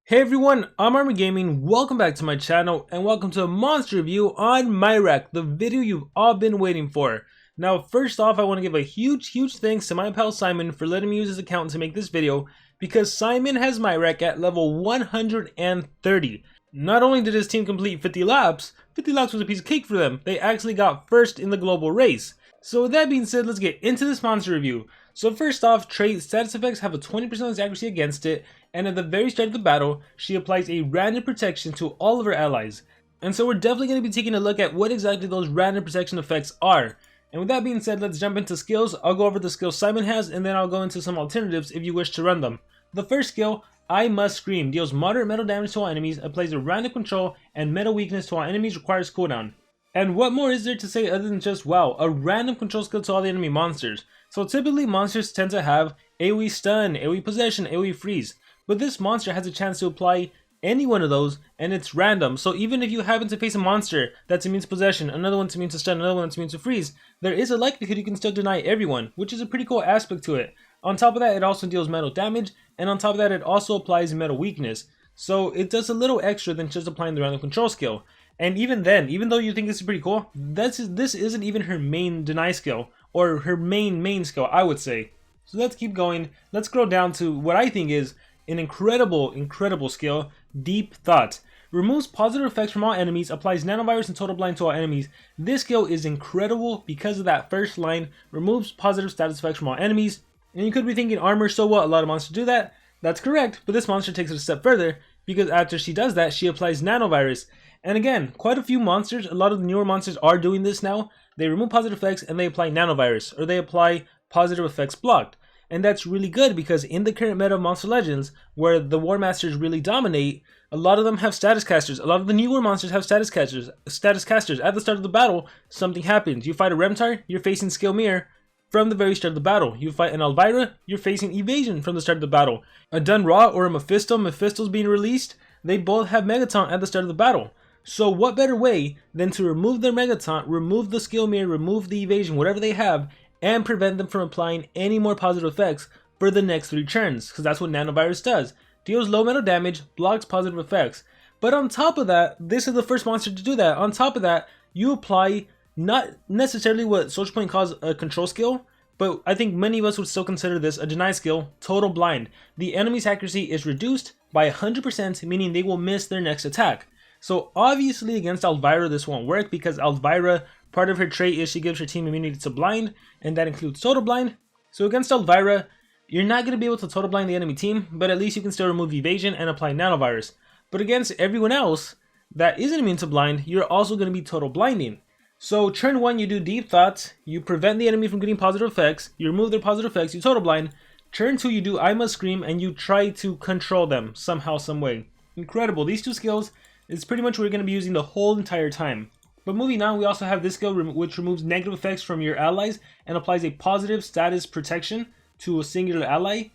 Hey everyone, I'm Armor Gaming, welcome back to my channel, and welcome to a monster review on Mirak, the video you've all been waiting for. Now first off, I want to give a huge thanks to my pal Simon for letting me use his account to make this video, because Simon has Mirak at level 130. Not only did his team complete 50 laps was a piece of cake for them, they actually got first in the global race. So with that being said, let's get into this monster review. So first off, trait status effects have a 20% accuracy against it, and at the very start of the battle, she applies a random protection to all of her allies. And so we're definitely going to be taking a look at what exactly those random protection effects are. And with that being said, let's jump into skills. I'll go over the skills Simon has, and then I'll go into some alternatives if you wish to run them. The first skill, I Must Scream, deals moderate metal damage to all enemies, applies a random control, and metal weakness to all enemies, requires cooldown. And what more is there to say other than just, wow, a random control skill to all the enemy monsters. So typically monsters tend to have AoE stun, AoE possession, AoE freeze. But this monster has a chance to apply any one of those, and it's random. So even if you happen to face a monster that's immune to possession, another one's immune to stun, another one's immune to freeze, there is a likelihood you can still deny everyone, which is a pretty cool aspect to it. On top of that, it also deals metal damage, and on top of that, it also applies metal weakness. So it does a little extra than just applying the random control skill. And even then, even though you think this is pretty cool, this isn't even her main deny skill, or her main skill, I would say. So let's keep going. Let's scroll down to what I think is an incredible skill, Deep Thought. Removes positive effects from all enemies, applies nanovirus and total blind to all enemies. This skill is incredible because of that first line, removes positive status effects from all enemies. And you could be thinking, armor, so what? A lot of monsters do that. That's correct, but this monster takes it a step further, because after she does that, she applies nanovirus. And again, quite a few monsters, a lot of the newer monsters are doing this now. They remove positive effects and they apply nanovirus, or they apply positive effects blocked. And that's really good because in the current meta of Monster Legends, where the War Masters really dominate, a lot of them have status casters. A lot of the newer monsters have status casters. At the start of the battle, something happens. You fight a Reptar, you're facing Skill Mirror from the very start of the battle. You fight an Elvira, you're facing Evasion from the start of the battle. A Dun Ra or a Mephisto's being released, they both have Megataunt at the start of the battle. So what better way than to remove their Megataunt, remove the Skill Mirror, remove the Evasion, whatever they have, and prevent them from applying any more positive effects for the next 3 turns, because that's what nanovirus does. Deals low metal damage, blocks positive effects. But on top of that, this is the first monster to do that. On top of that, you apply not necessarily what socialpoint calls a control skill, but I think many of us would still consider this a deny skill, Total Blind. The enemy's accuracy is reduced by 100%, meaning they will miss their next attack. So obviously against Elvira this won't work, because Elvira, part of her trait is she gives her team immunity to blind, and that includes total blind. So against Elvira, you're not going to be able to total blind the enemy team, but at least you can still remove evasion and apply nanovirus. But against everyone else that isn't immune to blind, you're also going to be total blinding. So turn 1 you do Deep Thought, you prevent the enemy from getting positive effects, you remove their positive effects, you total blind. Turn 2 you do I Must Scream, and you try to control them somehow, some way. Incredible. These 2 skills is pretty much what we're going to be using the whole entire time. But moving on, we also have this skill which removes negative effects from your allies and applies a positive status protection to a singular ally.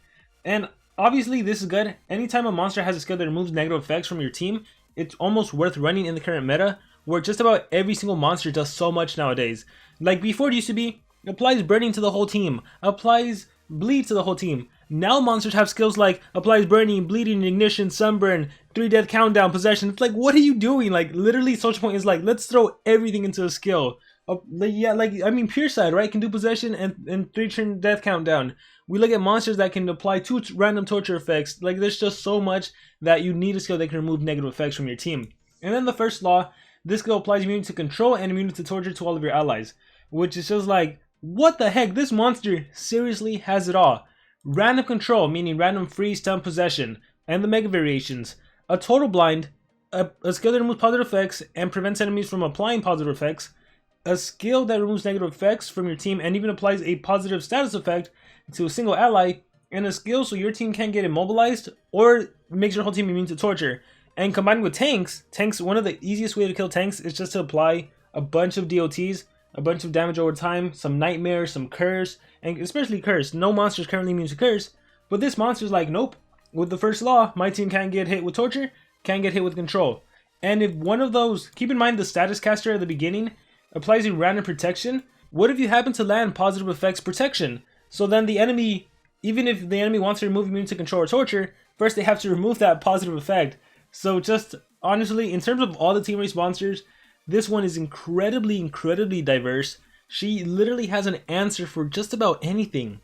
And obviously this is good. Anytime a monster has a skill that removes negative effects from your team, it's almost worth running in the current meta, where just about every single monster does so much nowadays. Like before, it used to be, applies burning to the whole team, applies bleed to the whole team. Now monsters have skills like applies burning, bleeding, ignition, sunburn, 3 death countdown, possession. It's like, what are you doing? Like literally socialpoint is like, let's throw everything into a skill. Yeah, like I mean pure side, right, can do possession and 3 turn death countdown. We look at monsters that can apply 2 random torture effects. Like there's just so much that you need a skill that can remove negative effects from your team. And then the first law, this skill applies immunity to control and immunity to torture to all of your allies, which is just like, what the heck, this monster seriously has it all. Random control, meaning random freeze, stun, possession, and the mega variations. A total blind, a skill that removes positive effects and prevents enemies from applying positive effects. A skill that removes negative effects from your team and even applies a positive status effect to a single ally. And a skill so your team can't get immobilized or makes your whole team immune to torture. And combined with tanks, one of the easiest way to kill tanks is just to apply a bunch of DOTs, a bunch of damage over time, some nightmare, some curse, and especially curse. No monster is currently immune to curse, but this monster's like, nope. With the first law, my team can't get hit with torture, can't get hit with control. And if one of those, keep in mind the status caster at the beginning applies a random protection. What if you happen to land positive effects protection? So then the enemy, even if the enemy wants to remove immunity to control or torture, first they have to remove that positive effect. So just honestly, in terms of all the team race monsters, this one is incredibly diverse. She literally has an answer for just about anything.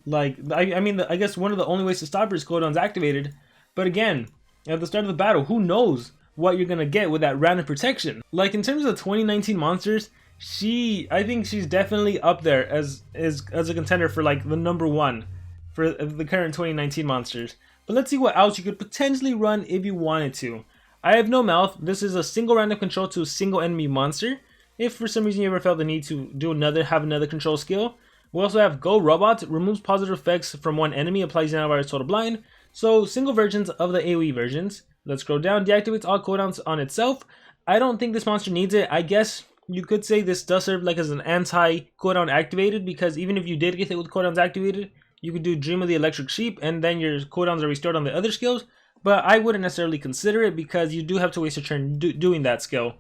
Like, I mean, I guess one of the only ways to stop her is cooldowns activated. But again, at the start of the battle, who knows what you're gonna get with that random protection? Like, in terms of the 2019 monsters, I think she's definitely up there as a contender for like the #1 for the current 2019 monsters. But let's see what else you could potentially run if you wanted to. I have no mouth. This is a single random control to a single enemy monster. If for some reason you ever felt the need to have another control skill. We also have Go Robot, removes positive effects from one enemy, applies nanovirus total blind. So single versions of the AoE versions. Let's scroll down, deactivates all cooldowns on itself. I don't think this monster needs it. I guess you could say this does serve like as an anti-cooldown activated, because even if you did get hit with cooldowns activated, you could do Dream of the Electric Sheep and then your cooldowns are restored on the other skills. But I wouldn't necessarily consider it because you do have to waste a turn doing that skill.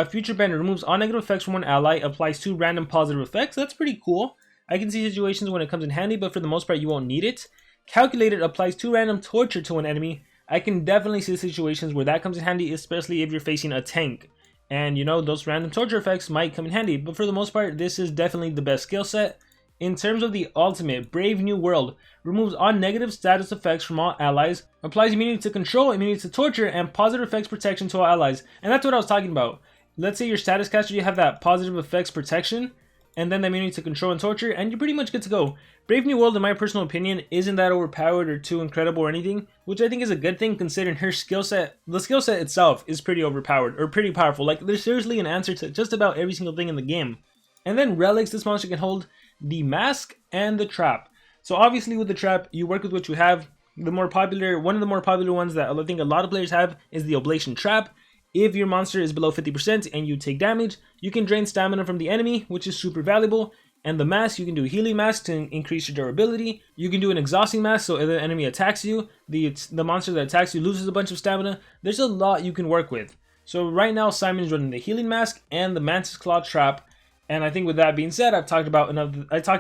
Future Bend removes all negative effects from one ally, applies 2 random positive effects. That's pretty cool. I can see situations when it comes in handy, but for the most part you won't need it. Calculated applies 2 random torture to an enemy. I can definitely see situations where that comes in handy, especially if you're facing a tank. And you know, those random torture effects might come in handy, but for the most part, this is definitely the best skill set. In terms of the ultimate, Brave New World removes all negative status effects from all allies, applies immunity to control, immunity to torture, and positive effects protection to all allies. And that's what I was talking about. Let's say your status caster, you have that positive effects protection, and then the immunity to control and torture, and you're pretty much good to go. Brave New World, in my personal opinion, isn't that overpowered or too incredible or anything, which I think is a good thing considering her skill set. The skill set itself is pretty overpowered, or pretty powerful. Like, there's seriously an answer to just about every single thing in the game. And then Relics, this monster can hold the Mask and the Trap. So obviously with the Trap, you work with what you have. One of the more popular ones that I think a lot of players have is the Oblation Trap. If your monster is below 50% and you take damage, you can drain stamina from the enemy, which is super valuable. And the mask, you can do a healing mask to increase your durability. You can do an exhausting mask, so if the enemy attacks you, the monster that attacks you loses a bunch of stamina. There's a lot you can work with. So right now, Simon's running the healing mask and the Mantis Claw Trap. And I think with that being said, I talked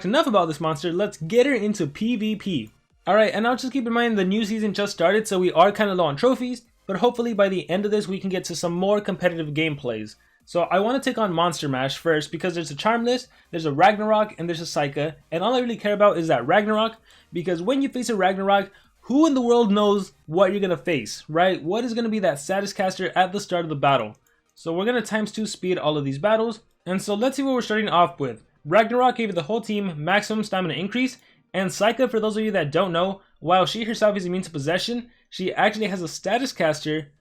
enough about this monster. Let's get her into PvP. Alright, and now just keep in mind the new season just started, so we are kind of low on trophies. But hopefully by the end of this, we can get to some more competitive gameplays. So I want to take on Monster Mash first because there's a Charm List, there's a Ragnarok, and there's a Psycha. And all I really care about is that Ragnarok, because when you face a Ragnarok, who in the world knows what you're going to face, right? What is going to be that status caster at the start of the battle? So we're going to ×2 speed all of these battles. And so let's see what we're starting off with. Ragnarok gave the whole team maximum stamina increase. And Psycha, for those of you that don't know, while she herself is immune to possession, she actually has a status caster.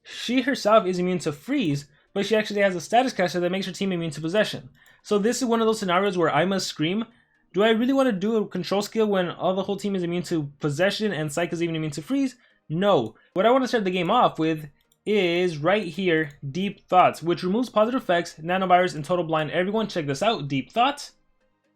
She herself is immune to freeze, but she actually has a status caster that makes her team immune to possession. So this is one of those scenarios where I must scream. Do I really want to do a control skill when the whole team is immune to possession and Psycha's even immune to freeze? No. What I want to start the game off with is right here, Deep Thoughts, which removes positive effects, nanovirus, and total blind. Everyone check this out, Deep Thoughts.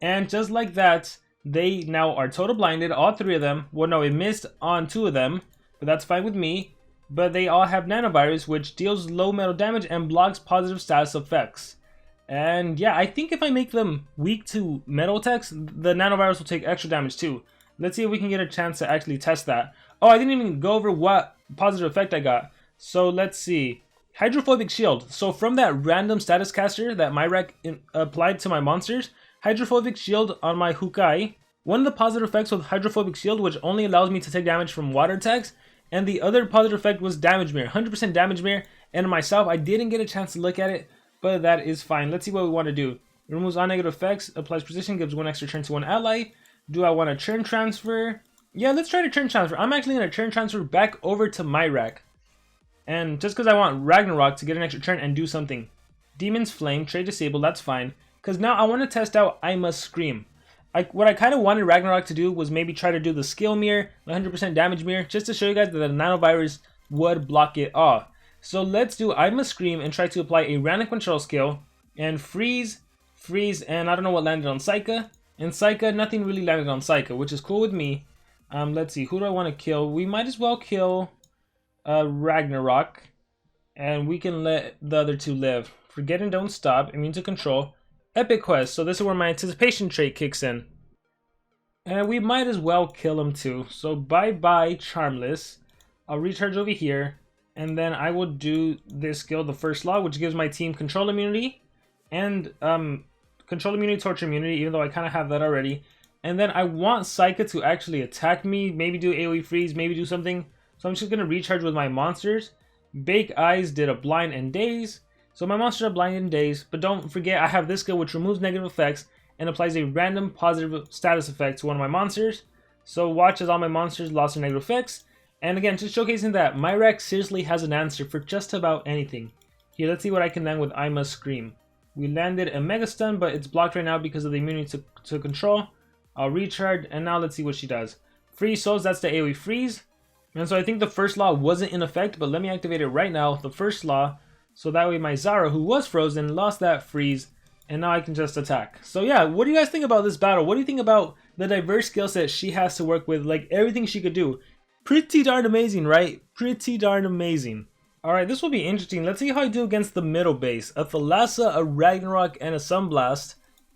And just like that, they now are total blinded, all 3 of them. Well, no, it missed on 2 of them, but that's fine with me. But they all have nanovirus, which deals low metal damage and blocks positive status effects. And yeah, I think if I make them weak to metal attacks, the nanovirus will take extra damage too. Let's see if we can get a chance to actually test that. Oh, I didn't even go over what positive effect I got. So let's see. Hydrophobic Shield. So from that random status caster that Mirak applied to my monsters, Hydrophobic Shield on my Hukai. One of the positive effects with Hydrophobic Shield, which only allows me to take damage from water attacks, and the other positive effect was Damage Mirror, 100% Damage Mirror. And myself, I didn't get a chance to look at it, but that is fine. Let's see what we want to do. It removes all negative effects, applies precision, gives 1 extra turn to 1 ally. Do I want to turn transfer? Yeah, let's try to turn transfer. I'm actually going to turn transfer back over to Mirak. And just because I want Ragnarok to get an extra turn and do something. Demon's Flame, trade disable, that's fine. Because now I want to test out I Must Scream. What I kind of wanted Ragnarok to do was maybe try to do the skill mirror, the 100% damage mirror, just to show you guys that the nanovirus would block it off. So let's do I Must Scream and try to apply a random control skill. And freeze, and I don't know what landed on Psycha. And Psycha, nothing really landed on Psycha, which is cool with me. Let's see, who do I want to kill? We might as well kill Ragnarok. And we can let the other 2 live. Forget and Don't Stop, immune to control. Epic Quest, so this is where my anticipation trait kicks in. And we might as well kill him too. So bye-bye, Charmless. I'll recharge over here. And then I will do this skill, the first law, which gives my team control immunity. And control immunity, torture immunity, even though I kind of have that already. And then I want Psycha to actually attack me. Maybe do AoE freeze, maybe do something. So I'm just going to recharge with my monsters. Bake Eyes did a blind and daze. So my monsters are blind and daze. But don't forget, I have this skill which removes negative effects and applies a random positive status effect to one of my monsters. So watch as all my monsters lost their negative effects. And again, just showcasing that Mirak seriously has an answer for just about anything. Here, let's see what I can land with I Must Scream. We landed a Mega Stun, but it's blocked right now because of the immunity to control. I'll recharge, and now let's see what she does. Freeze Souls, that's the AoE freeze. And so I think the first law wasn't in effect, but let me activate it right now, the first law. So that way my Zara, who was frozen, lost that freeze. And now I can just attack. So yeah, what do you guys think about this battle? What do you think about the diverse skill set she has to work with? Like everything she could do. Pretty darn amazing, right? Pretty darn amazing. Alright, this will be interesting. Let's see how I do against the middle base. A Thalassa, a Ragnarok, and a Sunblast.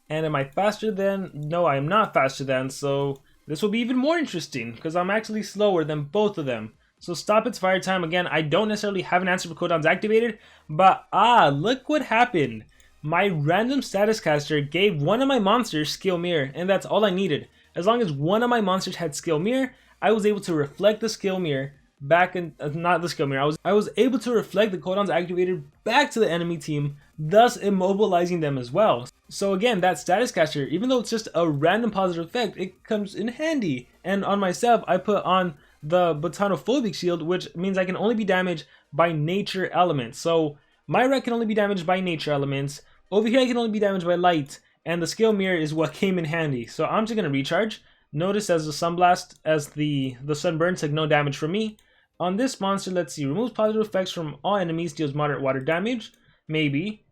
And am I faster than? No, I am not faster than. So this will be even more interesting because I'm actually slower than both of them. So stop its fire time. Again, I don't necessarily have an answer for cooldowns activated. But look what happened. My random status caster gave one of my monsters skill mirror, and that's all I needed. As long as one of my monsters had skill mirror, I was able to reflect the skill mirror back in, not the skill mirror, I was able to reflect the cooldowns activated back to the enemy team, thus immobilizing them as well. So again, that status caster, even though it's just a random positive effect, it comes in handy. And on myself, I put on the Botanophobic shield, which means I can only be damaged by nature elements. So Mirak can only be damaged by nature elements. Over here I can only be damaged by light, and the skill mirror is what came in handy. So I'm just gonna recharge. Notice as the Sunblast, as the Sunburn took no damage from me. On this monster, let's see, removes positive effects from all enemies, deals moderate water damage, maybe.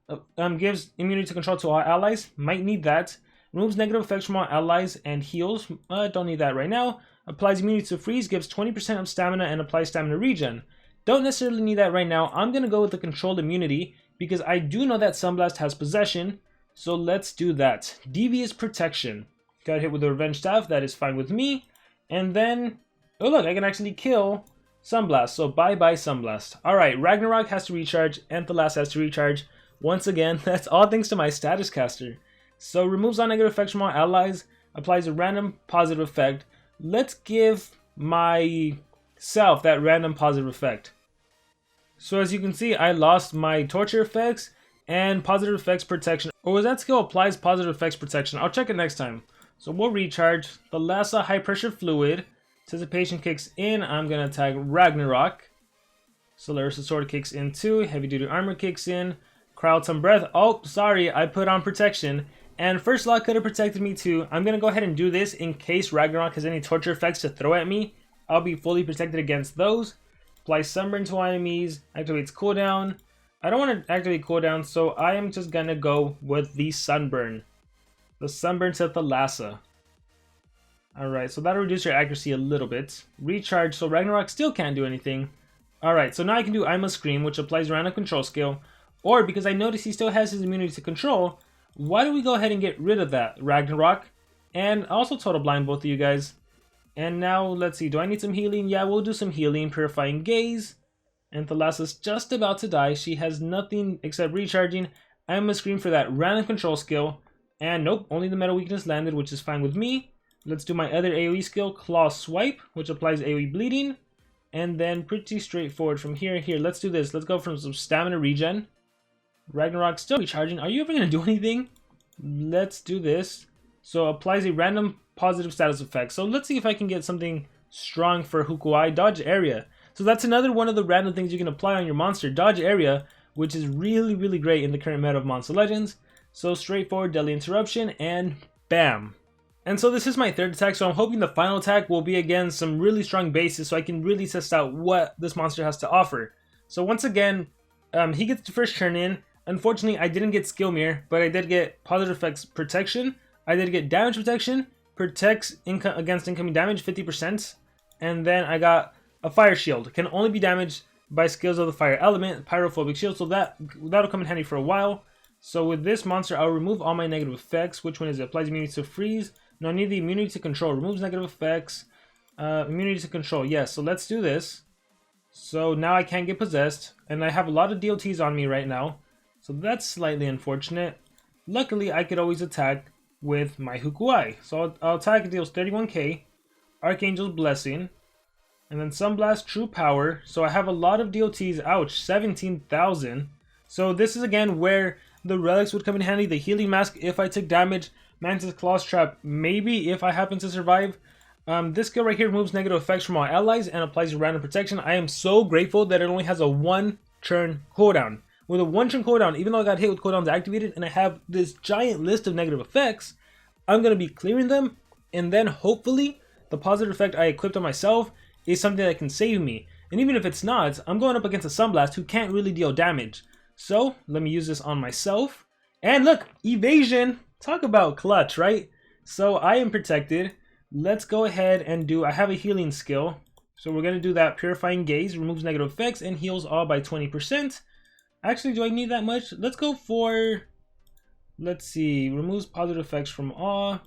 Gives immunity to control to all allies, might need that. Removes negative effects from all allies and heals, don't need that right now. Applies immunity to freeze, gives 20% of stamina and applies stamina regen. Don't necessarily need that right now. I'm gonna go with the controlled immunity because I do know that Sunblast has possession, so let's do that. Devious protection. Got hit with the revenge staff, that is fine with me. And then, oh look, I can actually kill Sunblast, so bye-bye Sunblast. Alright, Ragnarok has to recharge, and Thalassa has to recharge. Once again, that's all thanks to my status caster. So removes all negative effects from all allies, applies a random positive effect. Let's give myself that random positive effect. So as you can see, I lost my torture effects and positive effects protection. Or was that skill applies positive effects protection? I'll check it next time. So we'll recharge. Thalassa high pressure fluid. Anticipation kicks in. I'm gonna attack Ragnarok. Solaris sword kicks in too. Heavy duty armor kicks in. Cry out some breath. Oh, sorry, I put on protection. And first law could have protected me too. I'm gonna go ahead and do this in case Ragnarok has any torture effects to throw at me. I'll be fully protected against those. Apply sunburn to enemies. Activates cooldown. I don't want to activate cooldown, so I am just gonna go with the sunburn. The sunburn to Thalassa. Alright, so that'll reduce your accuracy a little bit. Recharge, so Ragnarok still can't do anything. Alright, so now I can do I Must Scream, which applies random control skill. Or, because I notice he still has his immunity to control, why don't we go ahead and get rid of that, Ragnarok? And also Total Blind both of you guys. And now, let's see, do I need some healing? Yeah, we'll do some healing. Purifying Gaze. And Thalassa's just about to die. She has nothing except recharging. I Must Scream for that random control skill. And nope, only the Metal Weakness landed, which is fine with me. Let's do my other AoE skill, Claw Swipe, which applies AoE bleeding. And then pretty straightforward from here. Here, let's do this. Let's go from some stamina regen. Ragnarok still recharging. Are you ever going to do anything? Let's do this. So applies a random positive status effect. So let's see if I can get something strong for Hukuai. Dodge area. So that's another one of the random things you can apply on your monster. Dodge area, which is really, really great in the current meta of Monster Legends. So straightforward, Deadly Interruption, and bam. And so this is my third attack, so I'm hoping the final attack will be again some really strong bases so I can really test out what this monster has to offer. So once again, he gets the first turn in. Unfortunately, I didn't get Skill Mirror, but I did get Positive Effects Protection. I did get Damage Protection, protects against incoming damage 50%. And then I got a Fire Shield. Can only be damaged by skills of the Fire Element, Pyrophobic Shield, so that'll come in handy for a while. So with this monster, I'll remove all my negative effects. Which one is it? Applies immunity to freeze, No, I need the immunity to control. Removes negative effects. Immunity to control. Yes, so let's do this. So now I can't get possessed, and I have a lot of DOTs on me right now. So that's slightly unfortunate. Luckily, I could always attack with my Hukuai. So I'll attack, it deals 31k. Archangel's Blessing. And then Sunblast, True Power. So I have a lot of DOTs. Ouch, 17,000. So this is again where the relics would come in handy. The healing mask if I took damage. Mantis Claws Trap maybe if I happen to survive. This skill right here removes negative effects from all allies and applies random protection. I am so grateful that it only has a 1-turn cooldown. With a 1-turn cooldown, even though I got hit with cooldowns activated and I have this giant list of negative effects, I'm going to be clearing them, and then hopefully the positive effect I equipped on myself is something that can save me. And even if it's not, I'm going up against a Sunblast who can't really deal damage. So let me use this on myself. And look, evasion! Talk about clutch, right? So I am protected. Let's go ahead and I have a healing skill. So we're going to do that. Purifying Gaze removes negative effects and heals all by 20%. Actually, do I need that much? Let's go for, let's see, removes positive effects from awe.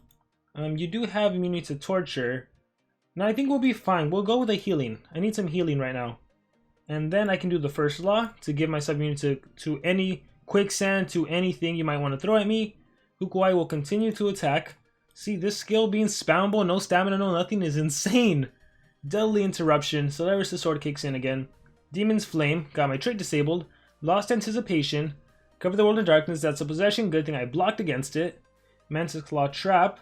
You do have immunity to torture. Now I think we'll be fine. We'll go with a healing. I need some healing right now. And then I can do the first law to give myself immunity to any quicksand, to anything you might want to throw at me. Hukuai will continue to attack. See, this skill being spammable, no stamina, no nothing is insane. Deadly Interruption, Solaris' Sword kicks in again. Demon's Flame, got my trait disabled. Lost Anticipation, Cover the World in Darkness, that's a possession, good thing I blocked against it. Mantis Claw Trap,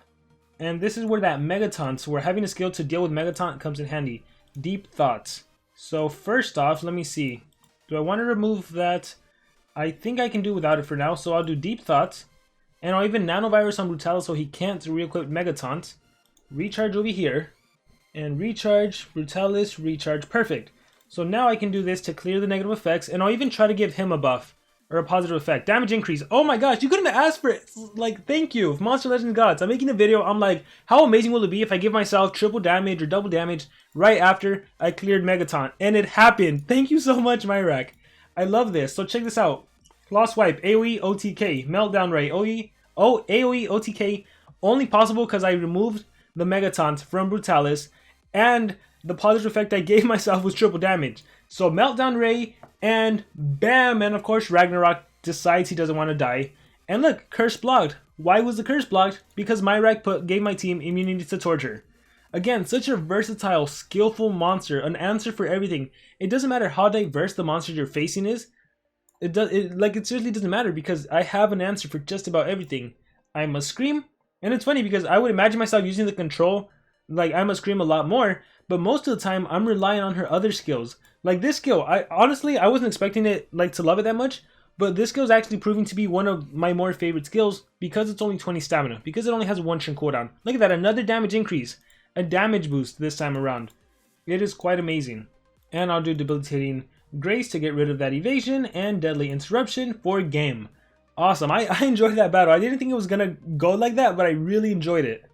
and this is where that Megataunt, where having a skill to deal with Megataunt comes in handy. Deep Thoughts. So first off, let me see. Do I want to remove that? I think I can do without it for now, so I'll do Deep Thoughts. And I'll even Nanovirus on Brutalis so he can't re-equip Megataunt. Recharge over here. And recharge, Brutalis, recharge, perfect. So now I can do this to clear the negative effects, and I'll even try to give him a buff. Or a positive effect. Damage increase. Oh my gosh, you couldn't ask for it. Like, thank you. Monster Legends Gods. I'm making a video. I'm like, how amazing will it be if I give myself triple damage or double damage right after I cleared Megataunt? And it happened. Thank you so much, Mirak. I love this. So check this out. Claw Swipe, AoE, OTK, Meltdown Ray, AoE, OTK. Only possible because I removed the Megataunt from Brutalis. And the positive effect I gave myself was triple damage. So Meltdown Ray, and bam, and of course Ragnarok decides he doesn't want to die. And look, curse blocked. Why was the curse blocked? Because Mirak gave my team immunity to torture. Again, such a versatile, skillful monster, an answer for everything. It doesn't matter how diverse the monster you're facing is. It seriously doesn't matter because I have an answer for just about everything. I must scream, and it's funny because I would imagine myself using the control like I must scream a lot more, but most of the time I'm relying on her other skills. Like this skill, I wasn't expecting it to love it that much, but this skill is actually proving to be one of my more favorite skills because it's only 20 stamina, because it only has a 1-turn cooldown. Look at that, another damage increase, a damage boost this time around. It is quite amazing. And I'll do Debilitating Grace to get rid of that evasion, and Deadly Interruption for game. Awesome, I enjoyed that battle. I didn't think it was gonna go like that, but I really enjoyed it.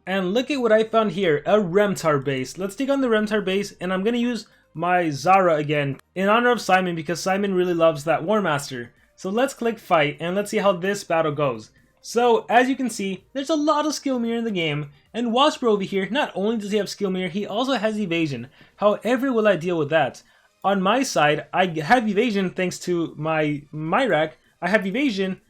And look at what I found here, a Remtar base. Let's take on the Remtar base, and I'm gonna use my Zara again in honor of Simon because Simon really loves that War Master. So let's click fight and let's see how this battle goes. So as you can see, there's a lot of skill mirror in the game, and Wasper over here, not only does he have skill mirror, he also has evasion. However will I deal with that? On my side, I have evasion thanks to my Mirak. I have evasion.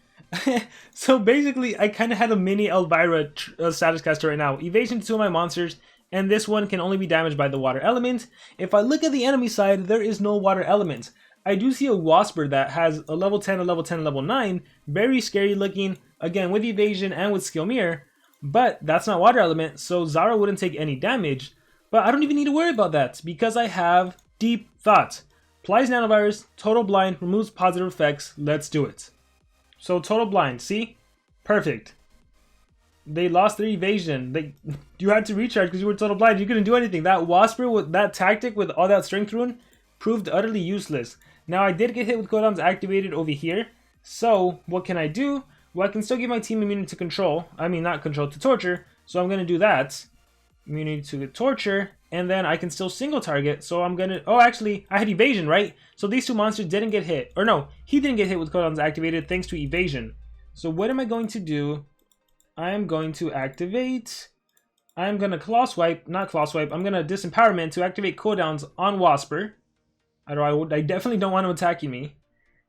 So basically, I kind of had a mini Elvira status caster right now. Evasion to two of my monsters, and this one can only be damaged by the water element. If I look at the enemy side, there is no water element. I do see a Wasper that has a level 10, a level 10, level 9. Very scary looking, again with evasion and with skill mirror. But that's not water element, so Zara wouldn't take any damage. But I don't even need to worry about that because I have Deep Thought. Applies Nanovirus, Total Blind, removes positive effects. Let's do it. So Total Blind, see? Perfect. They lost their evasion. You had to recharge because you were Total Blind. You couldn't do anything. That Wasper with that tactic with all that strength rune proved utterly useless. Now I did get hit with cooldowns activated over here. So what can I do? Well, I can still give my team immunity to control. I mean, not control, to torture. So I'm going to do that. Immunity to torture. And then I can still single target. So I'm going to... Oh, actually, I had evasion, right? So these two monsters didn't get hit. Or no, he didn't get hit with cooldowns activated thanks to evasion. So what am I going to do? I am going to activate I'm gonna claw swipe, not claw swipe, I'm gonna disempowerment to activate cooldowns on Wasper. I definitely don't want him attacking me.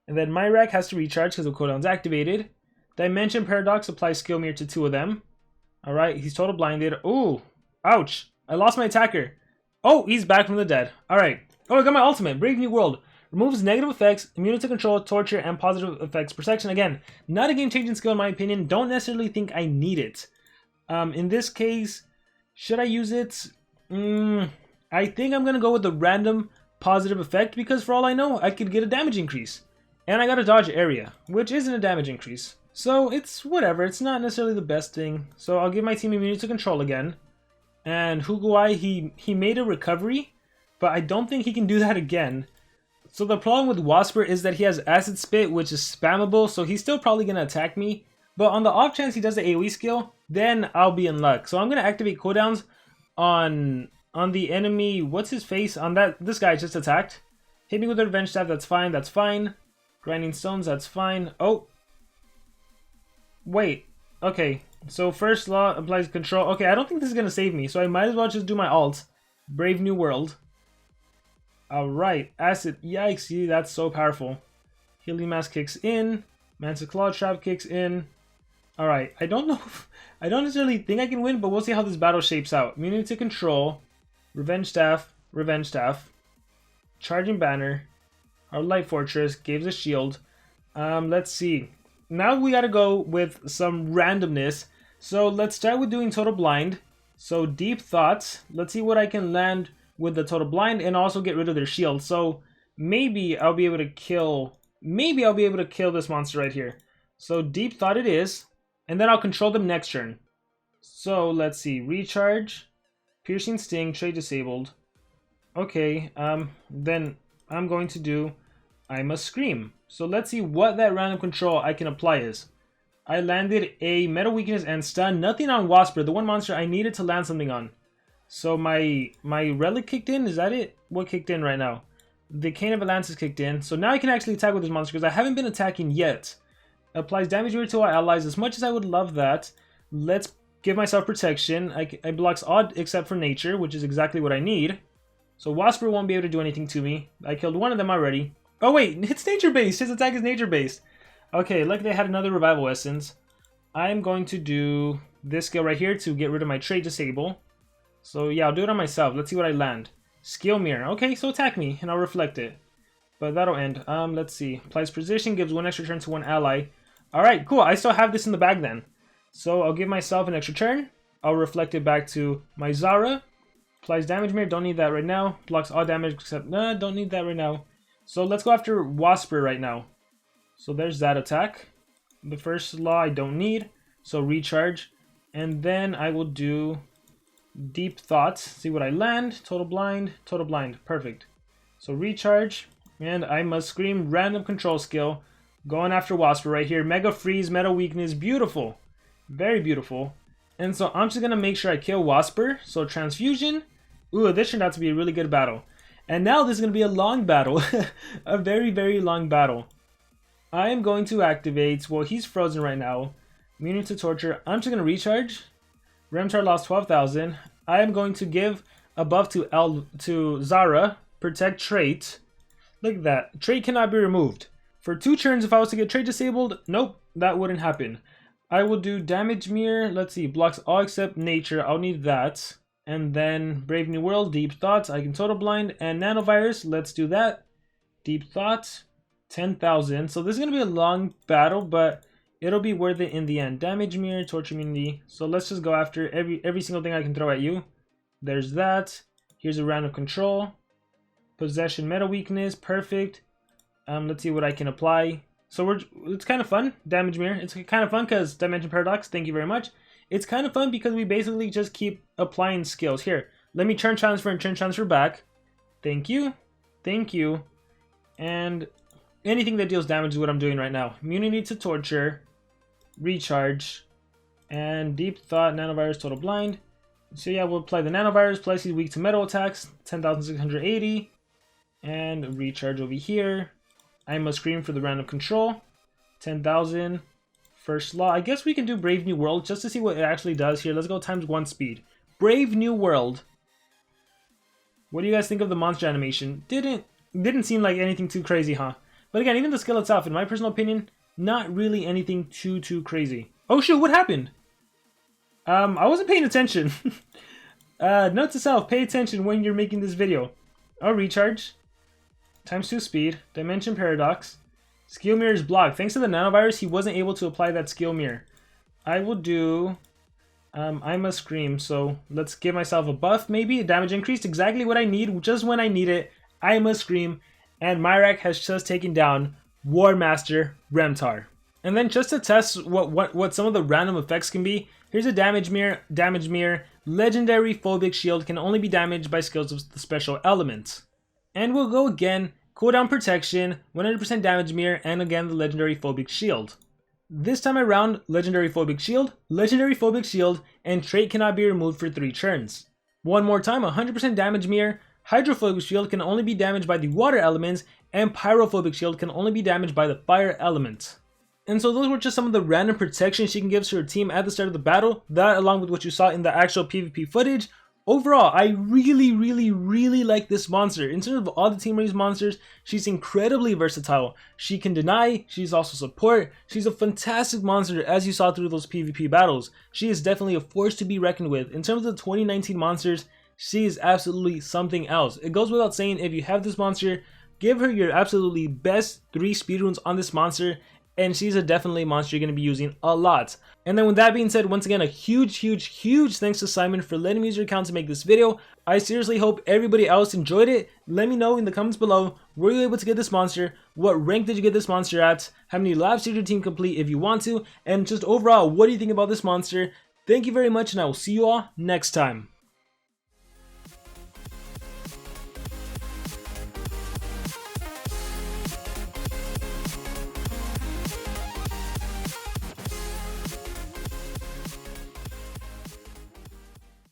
And then Mirak has to recharge because the cooldown's activated. Dimension Paradox applies skill mirror to 2 of them. Alright, he's total blinded. Ooh, ouch. I lost my attacker. Oh, he's back from the dead. Alright. Oh, I got my ultimate, Brave New World. Removes negative effects, immunity to control, torture, and positive effects protection. Again, not a game-changing skill in my opinion. Don't necessarily think I need it. In this case, should I use it? I think I'm going to go with the random positive effect because for all I know, I could get a damage increase. And I got a dodge area, which isn't a damage increase. So it's whatever, it's not necessarily the best thing. So I'll give my team immunity to control again. And Huguai, he made a recovery, but I don't think he can do that again. So the problem with Wasper is that he has Acid Spit, which is spammable, so he's still probably going to attack me. But on the off chance he does the AoE skill, then I'll be in luck. So I'm going to activate cooldowns on the enemy, what's his face, on this guy just attacked. Hit me with the Revenge Staff, that's fine, that's fine. Grinding Stones, that's fine. Oh. Wait. Okay. So first law applies control. Okay, I don't think this is going to save me, so I might as well just do my ult. Brave New World. Alright. Acid. Yikes, see, that's so powerful. Healing Mask kicks in. Mantis Claw Trap kicks in. Alright, I don't know I don't necessarily think I can win, but we'll see how this battle shapes out. Immunity to control. Revenge Staff. Revenge Staff. Charging Banner. Our Light Fortress. Gives a shield. Let's see. Now we gotta go with some randomness. So let's start with doing Total Blind. So Deep Thoughts. Let's see what I can land with the Total Blind and also get rid of their shield. So maybe I'll be able to kill... this monster right here. So Deep Thought it is. And then I'll control them next turn. So let's see. Recharge. Piercing Sting. Trade disabled. Okay. Then I'm going to do... I Must Scream. So let's see what that random control I can apply is. I landed a Metal Weakness and Stun. Nothing on Wasper, the one monster I needed to land something on. So my Relic kicked in. Is that it? What kicked in right now? The Cane of Atlantis kicked in. So now I can actually attack with this monster because I haven't been attacking yet. Applies damage to our allies. As much as I would love that, let's give myself protection. I blocks odd except for nature, which is exactly what I need. So Wasper won't be able to do anything to me. I killed one of them already. Oh wait, it's nature-based. His attack is nature-based. Okay, like they had another Revival Essence. I'm going to do this skill right here to get rid of my Trade Disable. So yeah, I'll do it on myself. Let's see what I land. Skill Mirror. Okay, so attack me, and I'll reflect it. But that'll end. Let's see. Applies Position, gives 1 extra turn to 1 ally. Alright, cool. I still have this in the bag then. So I'll give myself an extra turn. I'll reflect it back to my Zara. Applies Damage Mirror. Don't need that right now. Blocks all damage except... Nah, don't need that right now. So let's go after Wasper right now. So there's that attack. The first law I don't need. So recharge. And then I will do Deep Thoughts. See what I land. Total Blind. Total Blind. Perfect. So recharge. And I Must Scream. Random control skill. Going after Wasper right here. Mega Freeze. Metal Weakness. Beautiful. Very beautiful. And so I'm just going to make sure I kill Wasper. So Transfusion. Ooh, this turned out to be a really good battle. And now this is going to be a long battle. A very, very long battle. I am going to activate... Well, he's frozen right now. Immunity to Torture. I'm just going to recharge. Remtar lost 12,000. I am going to give a buff to Zara. Protect Trait. Look at that. Trait cannot be removed. For 2 turns, if I was to get Trait disabled, nope, that wouldn't happen. I will do Damage Mirror. Let's see. Blocks all except Nature. I'll need that. And then Brave New World, Deep Thoughts, I can Total Blind, and Nanovirus, let's do that. Deep Thoughts, 10,000. So this is going to be a long battle, but it'll be worth it in the end. Damage Mirror, Torture Immunity. So let's just go after every single thing I can throw at you. There's that. Here's a random control. Possession, Metal Weakness, perfect. Let's see what I can apply. So it's kind of fun, Damage Mirror. It's kind of fun because Dimension Paradox, thank you very much. It's kind of fun because we basically just keep applying skills. Here, let me turn transfer and turn transfer back. Thank you. Thank you. And anything that deals damage is what I'm doing right now. Immunity to Torture. Recharge. And Deep Thought, Nanovirus, Total Blind. So yeah, we'll apply the Nanovirus. Plus he's weak to metal attacks. 10,680. And recharge over here. I Must Scream for the random control. 10,000. First law. I guess we can do Brave New World just to see what it actually does here. Let's go times 1 speed. Brave New World. What do you guys think of the monster animation? Didn't seem like anything too crazy, huh? But again, even the skill itself, in my personal opinion, not really anything too crazy. Oh shoot, what happened? I wasn't paying attention. Note to self, pay attention when you're making this video. Oh, recharge. ×2 speed. Dimension paradox. Skill mirror is blocked. Thanks to the nanovirus, he wasn't able to apply that skill mirror. I will do... I must scream, so let's give myself a buff, maybe. Damage increased, exactly what I need, just when I need it. I must scream. And Mirak has just taken down War Master Remtar. And then just to test what some of the random effects can be, here's a damage mirror. Legendary phobic shield can only be damaged by skills of the special element. And we'll go again, cooldown protection, 100% damage mirror, and again the legendary phobic shield. This time around, legendary phobic shield, and trait cannot be removed for 3 turns. One more time, 100% damage mirror, hydrophobic shield can only be damaged by the water elements, and pyrophobic shield can only be damaged by the fire element. And so those were just some of the random protections she can give to her team at the start of the battle, that along with what you saw in the actual PvP footage. Overall, I really like this monster. In terms of all the Team Race monsters, she's incredibly versatile. She can deny, she's also support, she's a fantastic monster as you saw through those PvP battles. She is definitely a force to be reckoned with. In terms of the 2019 monsters, she is absolutely something else. It goes without saying, if you have this monster, give her your absolutely best 3 speedruns on this monster, and she's a definitely monster you're going to be using a lot. And then with that being said, once again, a huge thanks to Simon for letting me use your account to make this video. I seriously hope everybody else enjoyed it. Let me know in the comments below, were you able to get this monster? What rank did you get this monster at? How many laps did your team complete if you want to? And just overall, what do you think about this monster? Thank you very much, and I will see you all next time.